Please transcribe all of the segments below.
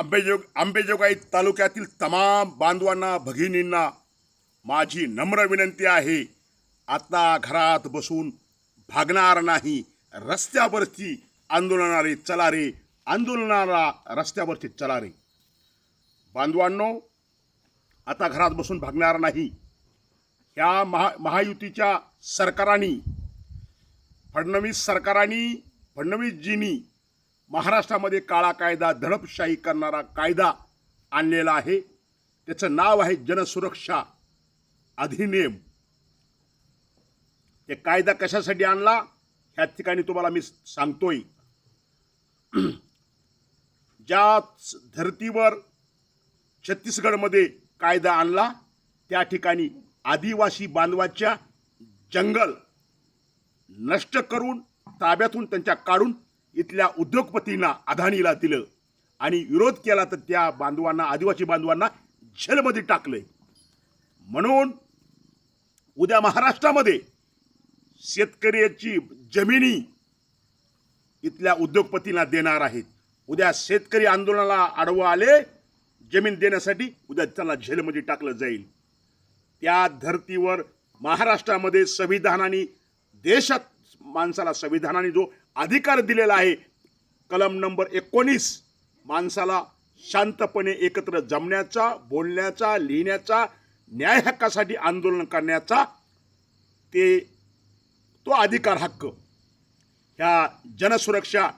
अंबेजोगाई तालुक्यातील तमाम बांधवांना भगिनींना माझी नम्र विनंती आहे, आता घरात बसून भागणार नाही. रस्त्यावरती आंदोलनारे चला रे, आंदोलनाला रस्त्यावरती चला रे. बांधवांनो, आता घरात बसून भागणार नाही. ह्या महायुतीच्या सरकारांनी, फडणवीसजींनी महाराष्ट्रामध्ये काळा कायदा, दडपशाही करणारा कायदा आणलेला आहे. त्याचं नाव आहे जनसुरक्षा अधिनियम. ते कायदा कशासाठी आणला ह्या ठिकाणी तुम्हाला मी सांगतोय. ज्या धर्तीवर छत्तीसगडमध्ये कायदा आणला त्या ठिकाणी आदिवासी बांधवाच्या जंगल नष्ट करून, ताब्यातून त्यांच्या काढून इथल्या उद्योगपतींना, अदानीला दिलं आणि विरोध केला तर त्या बांधवांना, आदिवासी बांधवांना जेलमध्ये टाकलंय. म्हणून उद्या महाराष्ट्रामध्ये शेतकऱ्याची जमिनी इथल्या उद्योगपतींना देणार आहेत. उद्या शेतकरी आंदोलनाला आडवं आले जमीन देण्यासाठी, उद्या त्यांना जेलमध्ये टाकलं जाईल. त्या धर्तीवर महाराष्ट्रामध्ये संविधानाने, देशात माणसाला संविधानाने जो अधिकार दिलेला आहे, कलम नंबर 19, माणसाला शांतपणे एकत्र जमण्याचा, बोलण्याचा, लिहिण्याचा, न्याय हक्कासाठी आंदोलन करण्याचा तो अधिकार, हक्क ह्या जनसुरक्षा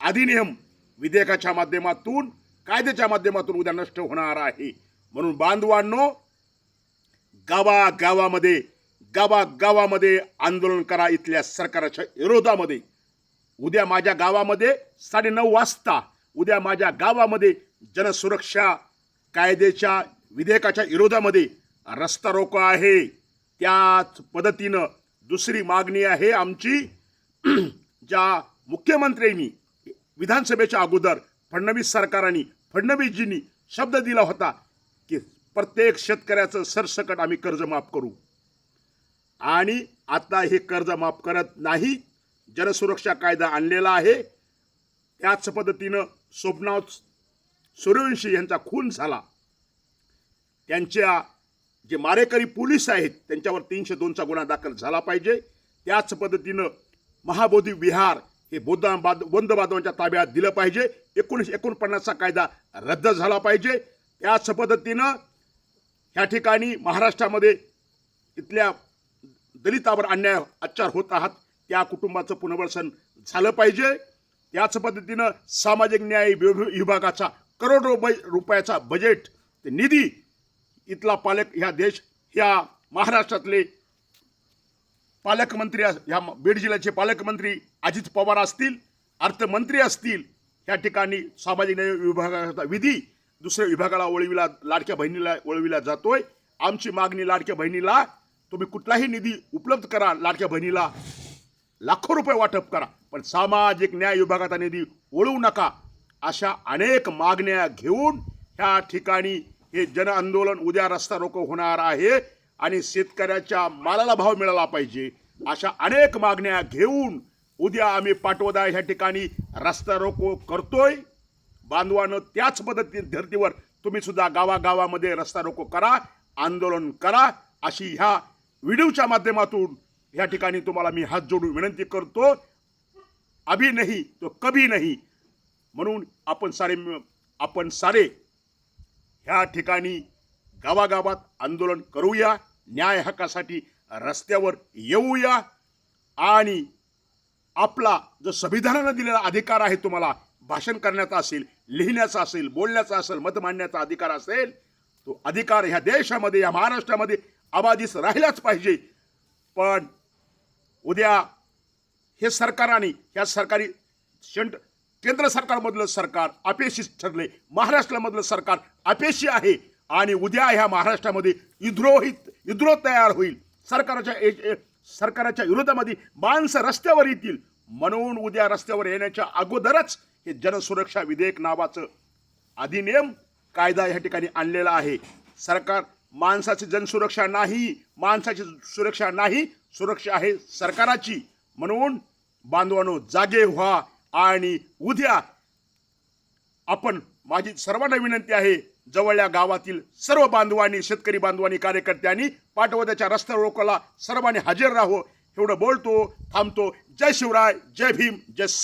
अधिनियम विधेयकाच्या माध्यमातून, कायद्याच्या माध्यमातून उद्या नष्ट होणार आहे. म्हणून बांधवांनो, गावागावामध्ये आंदोलन करा इथल्या सरकारच्या विरोधामध्ये. उद्या माझ्या गावामध्ये 9:30 वाजता उद्या माझ्या गावामध्ये जनसुरक्षा कायद्याच्या विधेयकाच्या विरोधामध्ये रस्ता रोको आहे. त्याच पद्धतीनं दुसरी मागणी आहे आमची, ज्या मुख्यमंत्र्यांनी विधानसभेच्या अगोदर फडणवीसजींनी शब्द दिला होता की प्रत्येक शेतकऱ्याचं सरसकट आम्ही कर्ज माफ करू, आणि आता हे कर्ज माफ करत नाही. जनसुरक्षा कायदा आणलेला आहे. त्याच पद्धतीनं स्वप्नाव सूर्यवंशी यांचा खून झाला, त्यांच्या जे मारेकरी पोलीस आहेत त्यांच्यावर 302चा गुन्हा दाखल झाला पाहिजे. त्याच पद्धतीनं महाबोधी विहार हे बौद्ध बांधवांच्या ताब्यात दिलं पाहिजे. 1949चा कायदा रद्द झाला पाहिजे. त्याच पद्धतीनं ह्या ठिकाणी महाराष्ट्रामध्ये इथल्या दलितावर अन्याय, अत्याचार होत आहात त्या कुटुंबाचं पुनर्वसन झालं पाहिजे. त्याच पद्धतीनं सामाजिक न्याय विभागाचा करोड रुपयाचा बजेट, ते निधी इथला ह्या महाराष्ट्रातले पालकमंत्री, ह्या बीड जिल्ह्याचे पालकमंत्री अजित पवार असतील, अर्थमंत्री असतील, ह्या ठिकाणी सामाजिक न्याय विभागाचा निधी दुसऱ्या विभागाला लाडक्या बहिणीला वळविला जातोय. आमची मागणी, लाडक्या बहिणीला तुम्ही कुठलाही निधी उपलब्ध करा, लाडक्या बहिणीला लाखो रुपये वाटप करा, पण सामाजिक न्याय विभागाचा निधी वळवू नका. अशा अनेक मागण्या घेऊन ह्या ठिकाणी हे जन आंदोलन, उद्या रस्ता रोको होणार आहे. आणि शेतकऱ्याच्या मालाला भाव मिळाला पाहिजे, अशा अनेक मागण्या घेऊन उद्या आम्ही पाटोदा ह्या ठिकाणी रस्ता रोको करतोय. बांधवानं, त्याच धर्तीवर तुम्ही सुद्धा गावागावामध्ये रस्ता रोको करा, आंदोलन करा, अशी ह्या व्हिडिओच्या माध्यमातून ह्या ठिकाणी तुम्हाला मी हात जोडून विनंती करतो. अभी नहीं तो कभी नहीं. म्हणून आपण सारे ह्या ठिकाणी गावागावात आंदोलन करूया, न्याय हक्कासाठी रस्त्यावर येऊया. आणि आपला जो संविधानानं दिलेला अधिकार आहे, तुम्हाला भाषण करण्याचा असेल, लिहिण्याचा असेल, बोलण्याचा असेल, मत मांडण्याचा अधिकार असेल, तो अधिकार ह्या देशामध्ये, या महाराष्ट्रामध्ये अबाधित राहिलाच पाहिजे. पण उद्या हे सरकारने, ह्या सरकारी केंद्र सरकारमधलं सरकार अपयशी ठरले, महाराष्ट्रामधलं सरकार अपयशी आहे. आणि उद्या ह्या महाराष्ट्रामध्ये विद्रोह तयार होईल. सरकारच्या विरोधामध्ये माणसं रस्त्यावर येतील. म्हणून उद्या रस्त्यावर येण्याच्या अगोदरच हे जनसुरक्षा विधेयक नावाचं अधिनियम, कायदा ह्या ठिकाणी आणलेला आहे. सरकार माणसाची जनसुरक्षा नाही, माणसाची सुरक्षा नाही, सुरक्षा आहे सरकाराची. म्हणून बांधवांनो, जागे व्हा आणि उद्या आपण माझी सर्वांना विनंती आहे, जवळल्या गावातील सर्व बांधवांनी, शेतकरी बांधवांनी, कार्यकर्त्यांनी पाटबंधाच्या रस्ता रोकोला सर्वांनी हजर राहो. एवढं बोलतो, थांबतो. जय शिवराय, जय भीम, जय